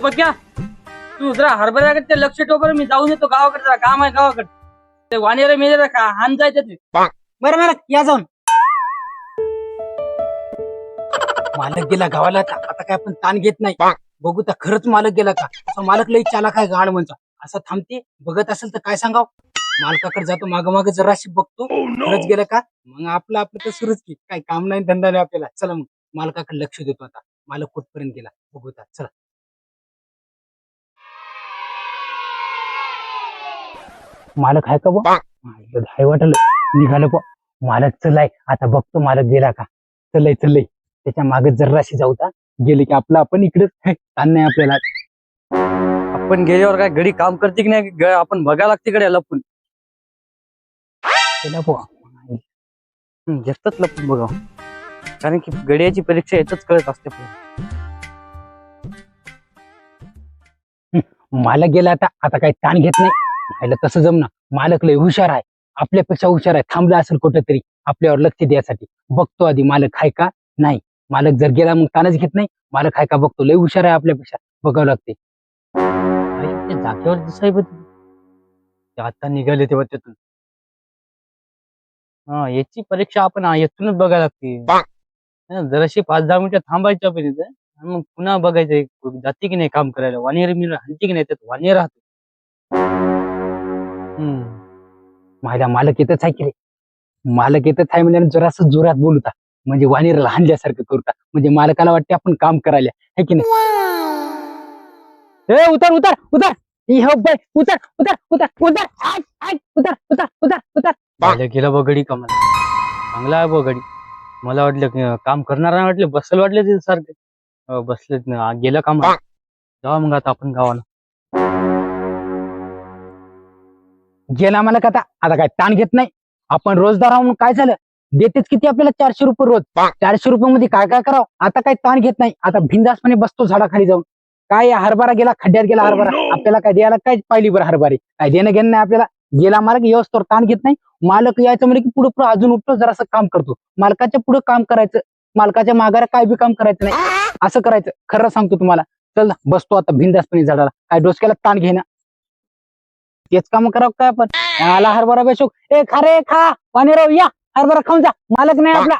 पक्या तू जरा हरभऱ्याकडे ते लक्ष ठेव बरं. मी जाऊन येतो गावाकडे. जरा काम आहे गावाकडे. ते वानेर मेले का हान जायचं ते. बरं बरं या जाऊन. मालक गेला गावाला. आता काय आपण ताण घेत नाही. बघू तर खरंच मालक गेला का. असं मालक लई चालाक आहे गाड म्हणतो. असं थांबते बघत असेल तर काय सांगाव. मालकाकडे जातो माग माग जराशी बघतो. खरंच गेलं का मग आपलं तर सुरूच की. काय काम नाही धंदा नाही आपल्याला. चला मग मालकाकडे लक्ष देतो आता. मालक कुठपर्यंत गेला बघू आता. चला मालक आहे का बो. धाय वाटलं निघालं बो मालक. चलाय आता बघतो मालक गेला का. चलय त्याच्या मागे जराशी जाऊ का. गेले की आपलं आपण इकडे ताण नाही आपल्याला. आपण गेल्यावर काय घडी काम करते की नाही आपण बघायला लागते कडे लपून. जास्तच लपून बघा. कारण की गड्याची परीक्षा येतच कळत असते. मालक गेला आता काही ताण घेत नाही. व्हायला तसं जमना. मालक लय हुशार आहे. आपल्यापेक्षा हुशार आहे. थांबला असेल कुठेतरी आपल्यावर लक्ष द्यासाठी. बघतो आधी मालक आहे का नाही. मालक जर गेला मग ताणच घेत नाही. मालक आहे का बघतो. लय हुशार आहे आपल्यापेक्षा. बघावं लागते. जागेवर दिसाय आता निघाले तेव्हा त्यातून. हा याची परीक्षा आपण येथूनच बघायला लागते. जराशी 5-10 मिनिटं थांबायची आपण इथे. मग पुन्हा बघायचं जाते की नाही काम करायला. वानेर मिळून हाणते की नाही त्यात वानेर राहतो. माझ्या मालक येतच आहे की रे. मालक येतच आहे म्हणजे जरासं जोरात बोलता. म्हणजे वाणीला हाणल्यासारखं करता. म्हणजे मालकाला वाटते आपण काम करायला है की नाही. उतर उतर उतर. उतर उतर उतर उतर उतर. गेला बघडी कामाला. चांगला आहे बघडी. मला वाटलं काम करणार नाही वाटलं. बसल वाटलं तिथे सारखे बसले. गेलं काम. जावा मग आता आपण गावाला. गेला मला का आता काय ताण घेत नाही. आपण रोजदार आहोत काय झालं. देतेच किती आपल्याला 400 रुपये रोज. 400 रुपये मध्ये काय काय करावं. आता काय ताण घेत नाही. आता बिंदासपणे बसतो झाडाखाली जाऊन. काय हरभरा गेला खड्ड्यात गेला हरभरा. आपल्याला काय द्यायला काय पाहिली बरं हरभरी. काय देणं घेणं नाही आपल्याला. गेला मालक व्यवस्थित ताण घेत नाही. मालक यायचं म्हणजे की पुढे पुढे अजून उठतो जरासं काम करतो. मालकाच्या पुढे काम करायचं. मालकाच्या मागारा काय बी काम करायचं नाही. असं करायचं. खरं सांगतो तुम्हाला. चल ना बसतो आता बिंदासपणे झाडाला. काय डोसक्याला ताण घेणं. तेच काम करावं काय आपण. आला हरभरा बेशोक. खा रे खा पाणीराव या. हरभरा खाऊन जा. मालक नाही आपला.